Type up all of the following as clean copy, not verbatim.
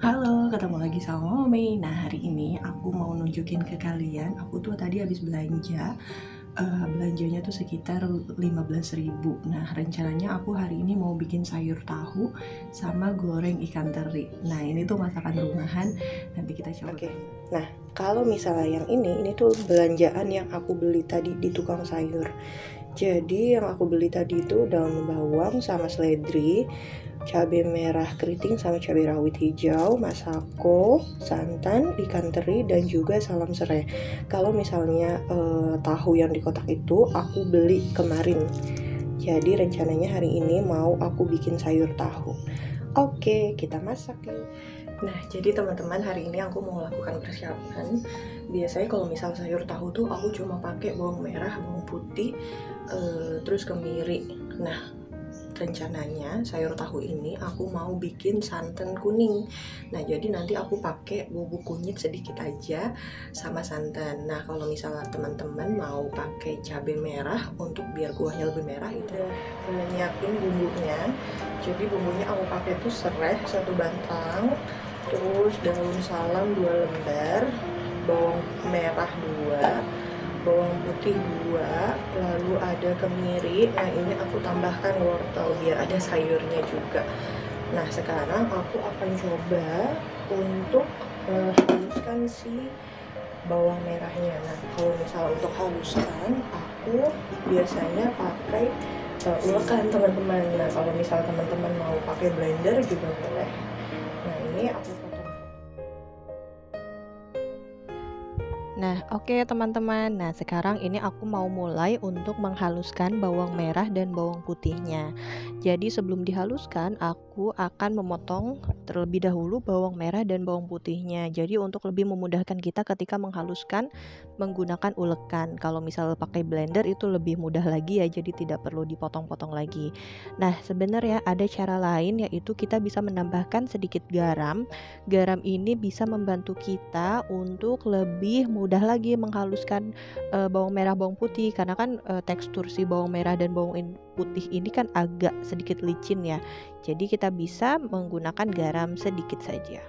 Halo, ketemu lagi sama Mei. Nah, hari ini aku mau nunjukin ke kalian, aku tuh tadi habis belanja. Belanjanya tuh sekitar 15.000. Nah, rencananya aku hari ini mau bikin sayur tahu sama goreng ikan teri. Nah, ini tuh masakan rumahan. Nanti kita coba. Oke. Nah, kalau misalnya yang ini tuh belanjaan yang aku beli tadi di tukang sayur. Jadi yang aku beli tadi itu daun bawang sama seledri, cabai merah keriting sama cabai rawit hijau, masako, santan, ikan teri, dan juga salam serai. Kalau misalnya tahu yang di kotak itu aku beli kemarin. Jadi rencananya hari ini mau aku bikin sayur tahu. Oke, kita masak yuk. Nah, jadi teman-teman, hari ini aku mau lakukan persiapan. Biasanya kalau misal sayur tahu tuh aku cuma pakai bawang merah, bawang putih, terus kemiri. Nah, rencananya sayur tahu ini aku mau bikin santan kuning. Nah, jadi nanti aku pakai bubuk kunyit sedikit aja sama santan. Nah, kalau misalnya teman-teman mau pakai cabai merah untuk biar kuahnya lebih merah, itu nyiapin bumbunya. Jadi bumbunya aku pakai tuh serai 1 batang, terus daun salam 2 lembar, bawang merah 2, bawang putih 2, lalu ada kemiri. Nah, ini aku tambahkan wortel biar ada sayurnya juga. Nah, sekarang aku akan coba untuk haluskan si bawang merahnya. Nah, kalau misal untuk haluskan, aku biasanya pakai ulekan, teman-teman. Nah, kalau misal teman-teman mau pakai blender juga boleh. Nah, ini aku potong. Nah, oke teman-teman. Nah, sekarang ini aku mau mulai untuk menghaluskan bawang merah dan bawang putihnya. Jadi sebelum dihaluskan, aku akan memotong terlebih dahulu bawang merah dan bawang putihnya. Jadi untuk lebih memudahkan kita ketika menghaluskan menggunakan ulekan. Kalau misal pakai blender itu lebih mudah lagi ya, jadi tidak perlu dipotong-potong lagi. Nah, sebenarnya ada cara lain, yaitu kita bisa menambahkan sedikit garam. Garam ini bisa membantu kita untuk lebih mudah lagi menghaluskan bawang merah, bawang putih, karena kan tekstur si bawang merah dan bawang putih ini kan agak sedikit licin ya. Jadi kita bisa menggunakan garam sedikit saja.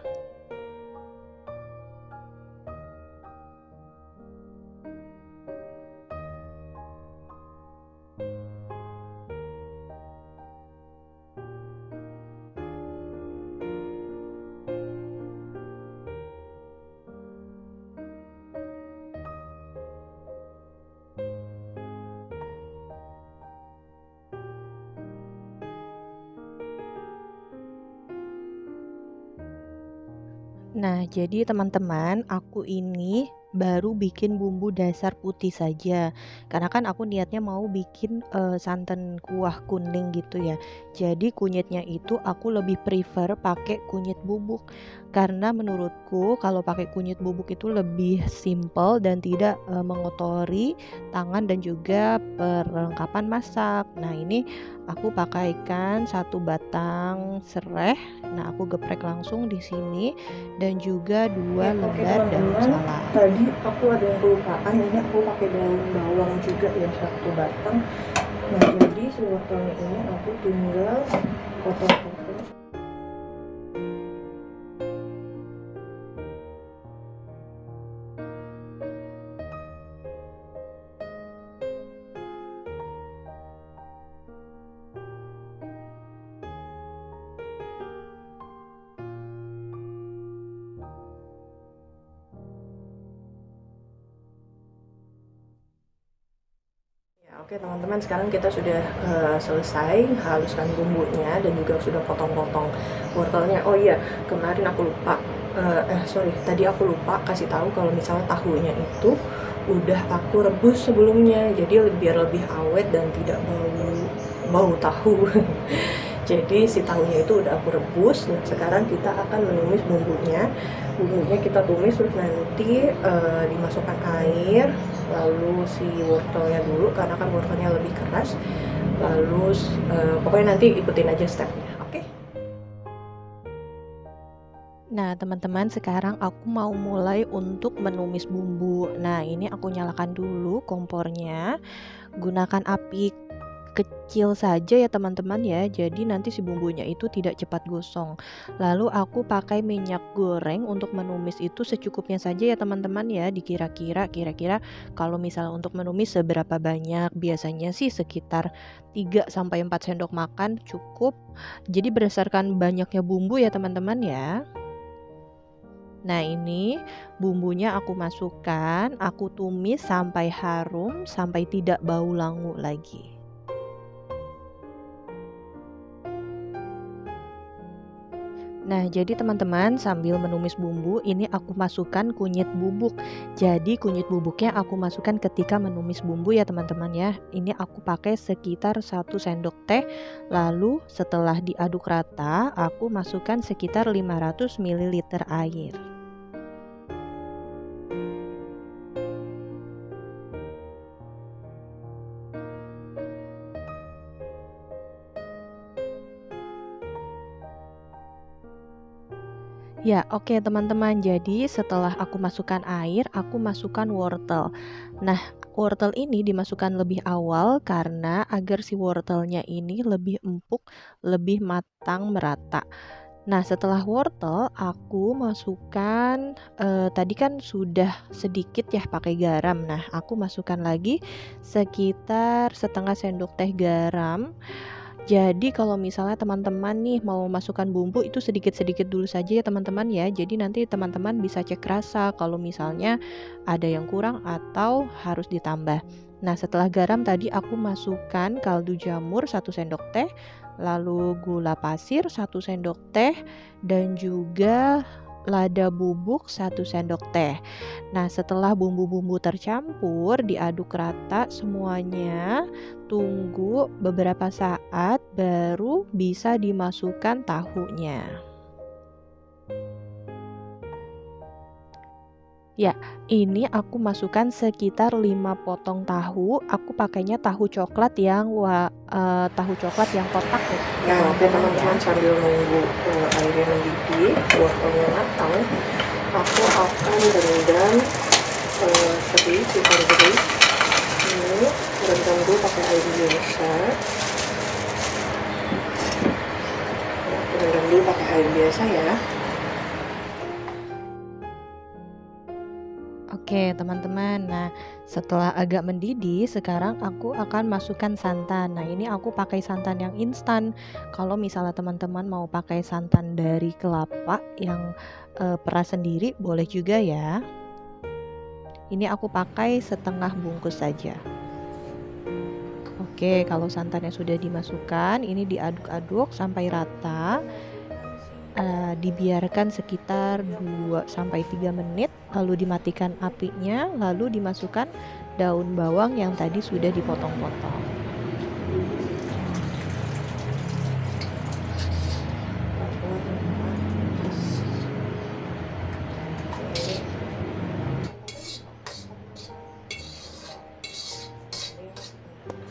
Nah, jadi teman-teman, aku ini baru bikin bumbu dasar putih saja. Karena kan aku niatnya mau bikin santan kuah kuning gitu ya. Jadi kunyitnya itu aku lebih prefer pakai kunyit bubuk. Karena menurutku kalau pakai kunyit bubuk itu lebih simple dan tidak mengotori tangan dan juga perlengkapan masak. Nah, ini aku pakaikan 1 batang serai. Nah, aku geprek langsung di sini dan juga 2 lembar daun salam. Tadi aku ada yang kelupaan, ini aku pakai daun bawang juga ya 1 batang. Nah, jadi si wortelnya ini aku tinggal potong-potong. Oke teman-teman, sekarang kita sudah selesai haluskan bumbunya dan juga sudah potong-potong wortelnya. Oh iya, kemarin aku lupa, tadi aku lupa kasih tahu kalau misalnya tahunya itu udah aku rebus sebelumnya, jadi biar lebih awet dan tidak bau tahu. Jadi si tahunya itu udah aku rebus. Nah, sekarang kita akan menumis bumbunya. Bumbunya kita tumis, terus nanti dimasukkan air, lalu si wortelnya dulu karena kan wortelnya lebih keras, lalu pokoknya nanti ikutin aja stepnya. Oke. Nah, teman-teman, sekarang aku mau mulai untuk menumis bumbu. Nah, ini aku nyalakan dulu kompornya. Gunakan api kecil saja ya teman-teman ya, jadi nanti si bumbunya itu tidak cepat gosong. Lalu aku pakai minyak goreng untuk menumis itu secukupnya saja ya teman-teman ya, kira-kira kalau misalnya untuk menumis seberapa banyak, biasanya sih sekitar 3 sampai 4 sendok makan cukup. Jadi berdasarkan banyaknya bumbu ya teman-teman ya. Nah ini bumbunya aku masukkan, aku tumis sampai harum, sampai tidak bau langu lagi. Nah, jadi teman-teman sambil menumis bumbu ini aku masukkan kunyit bubuk. Jadi kunyit bubuknya aku masukkan ketika menumis bumbu ya teman-teman ya. Ini aku pakai sekitar 1 sendok teh. Lalu setelah diaduk rata, aku masukkan sekitar 500 ml air. Ya, oke teman-teman. Jadi setelah aku masukkan air, aku masukkan wortel. Nah, wortel ini dimasukkan lebih awal karena agar si wortelnya ini lebih empuk, lebih matang merata. Nah, setelah wortel aku masukkan tadi kan sudah sedikit ya pakai garam. Nah, aku masukkan lagi sekitar setengah sendok teh garam. Jadi kalau misalnya teman-teman nih mau masukkan bumbu itu sedikit-sedikit dulu saja ya teman-teman ya. Jadi nanti teman-teman bisa cek rasa kalau misalnya ada yang kurang atau harus ditambah. Nah, setelah garam tadi aku masukkan kaldu jamur 1 sendok teh, lalu gula pasir 1 sendok teh, dan juga lada bubuk 1 sendok teh. Nah, setelah bumbu-bumbu tercampur, diaduk rata semuanya. Tunggu beberapa saat baru bisa dimasukkan tahunya. Ya, ini aku masukkan sekitar 5 potong tahu. Aku pakainya tahu coklat yang kotak ya. Nah, oke teman-teman, sambil nunggu airnya mendidih, wortelnya matang, aku akan rendam teri, ikan teri. Ini rendam dulu pakai air biasa. Rendam dulu pakai air biasa ya. Oke, teman-teman. Nah, setelah agak mendidih, sekarang aku akan masukkan santan. Nah, ini aku pakai santan yang instan. Kalau misalnya teman-teman mau pakai santan dari kelapa yang peras sendiri, boleh juga ya. Ini aku pakai setengah bungkus saja. Oke, kalau santannya sudah dimasukkan, ini diaduk-aduk sampai rata. Dibiarkan sekitar 2-3 menit, lalu dimatikan apinya, lalu dimasukkan daun bawang yang tadi sudah dipotong-potong.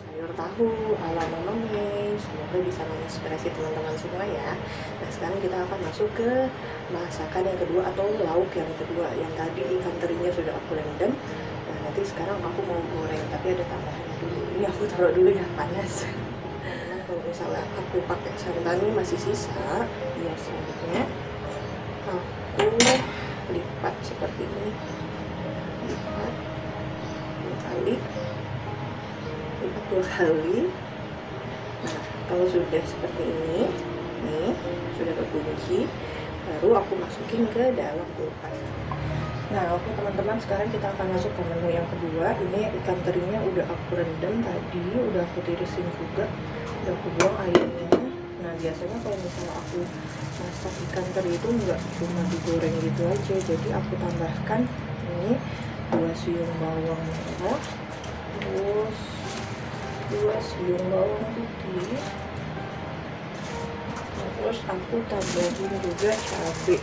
Sayur tahu ala Mama Mei, semoga bisa menginspirasi teman-teman semua ya. Nah, sekarang kita akan masuk ke masakan yang kedua atau lauk yang kedua. Yang tadi ikan terinya sudah aku rendam. Nah, nanti sekarang aku mau goreng, tapi ada tambahan dulu. Ini aku taruh dulu ya, panas. Nah, kalau misalnya aku pakai santannya masih sisa, ya selanjutnya aku lipat seperti ini. Lipat 2 kali. Nah, kalau sudah seperti ini, nih sudah berkunci, baru aku masukin ke dalam kulkas. Nah, oke teman-teman, sekarang kita akan masuk ke menu yang kedua. Ini ikan terinya udah aku rendam tadi, udah aku tirisin juga, udah aku buang airnya. Nah, biasanya kalau misalnya aku masak ikan teri itu nggak cuma digoreng gitu aja, jadi aku tambahkan ini 2 siung bawang merah, terus 2 siung bawang putih. Nah, terus aku tambahin juga cabai,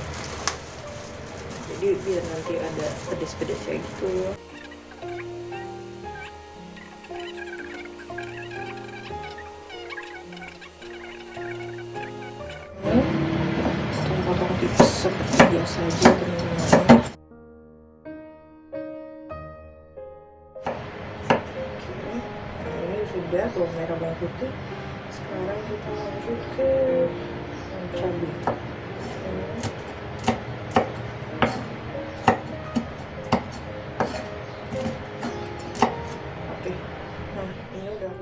jadi biar nanti ada pedes-pedesnya gitu. Potong-potong tipis seperti biasa aja teman-teman. Sudah, bawang merah, bawang putih. Sekarang kita lanjut ke cabai. Oke, nah ini udah.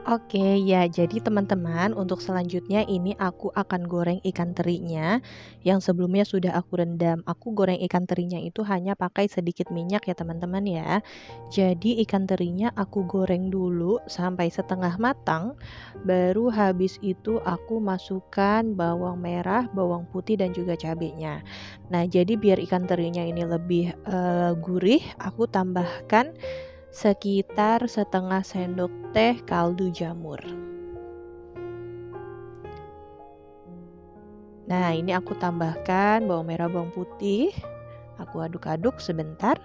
Oke, ya jadi teman-teman untuk selanjutnya ini aku akan goreng ikan terinya yang sebelumnya sudah aku rendam. Aku goreng ikan terinya itu hanya pakai sedikit minyak ya teman-teman ya. Jadi ikan terinya aku goreng dulu sampai setengah matang, baru habis itu aku masukkan bawang merah, bawang putih dan juga cabenya. Nah, jadi biar ikan terinya ini lebih gurih, aku tambahkan sekitar setengah sendok teh kaldu jamur. Nah, ini aku tambahkan bawang merah, bawang putih. Aku aduk-aduk sebentar.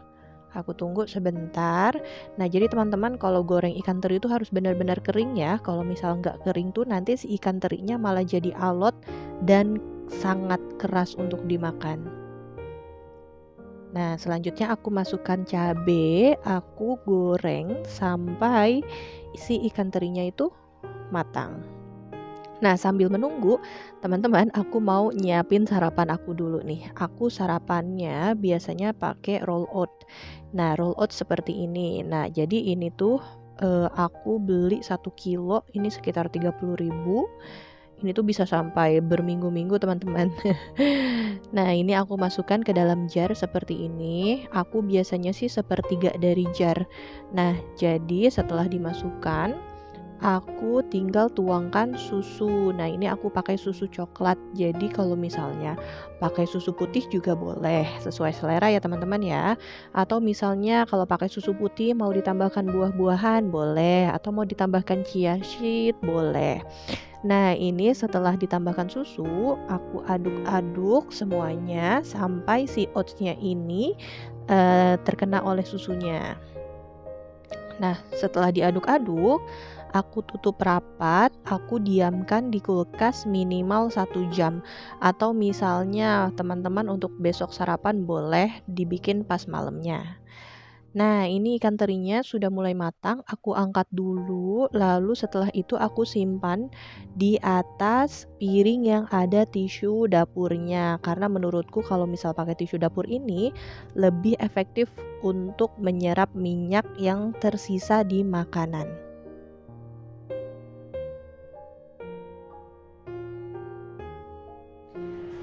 Aku tunggu sebentar. Nah, jadi teman-teman kalau goreng ikan teri itu harus benar-benar kering ya. Kalau misal nggak kering tuh nanti si ikan terinya malah jadi alot dan sangat keras untuk dimakan. Nah, selanjutnya aku masukkan cabai, aku goreng sampai si ikan terinya itu matang. Nah, sambil menunggu, teman-teman, aku mau nyiapin sarapan aku dulu nih. Aku sarapannya biasanya pakai roll out. Nah, roll out seperti ini. Nah, jadi ini tuh aku beli 1 kilo, ini sekitar 30.000. Ini tuh bisa sampai berminggu-minggu teman-teman. Nah, ini aku masukkan ke dalam jar seperti ini. Aku biasanya sih sepertiga dari jar. Nah, jadi setelah dimasukkan, aku tinggal tuangkan susu. Nah, ini aku pakai susu coklat. Jadi kalau misalnya pakai susu putih juga boleh, sesuai selera ya teman-teman ya. Atau misalnya kalau pakai susu putih mau ditambahkan buah-buahan boleh, atau mau ditambahkan chia seed boleh. Nah, ini setelah ditambahkan susu, aku aduk-aduk semuanya sampai si oatsnya ini terkena oleh susunya. Nah, setelah diaduk-aduk, aku tutup rapat, aku diamkan di kulkas minimal 1 jam. Atau misalnya teman-teman untuk besok sarapan boleh dibikin pas malamnya. Nah, ini ikan terinya sudah mulai matang, aku angkat dulu, lalu setelah itu aku simpan di atas piring yang ada tisu dapurnya. Karena menurutku kalau misal pakai tisu dapur ini lebih efektif untuk menyerap minyak yang tersisa di makanan.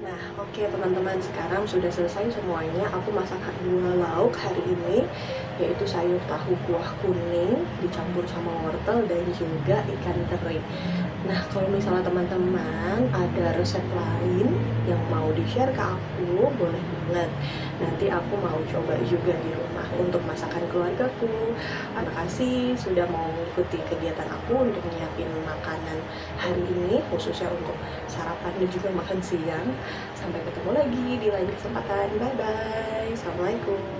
Nah, oke teman-teman, sekarang sudah selesai semuanya. Aku masak 2 lauk hari ini, yaitu sayur tahu kuah kuning dicampur sama wortel dan juga ikan teri. Nah, kalau misalnya teman-teman ada resep lain yang mau di-share ke aku, boleh banget. Nanti aku mau coba juga di rumah untuk masakan keluargaku. Terima kasih sudah mau mengikuti kegiatan aku untuk nyiapin makanan hari ini, khususnya untuk sarapan dan juga makan siang. Sampai ketemu lagi di lain kesempatan. Bye-bye. Assalamualaikum.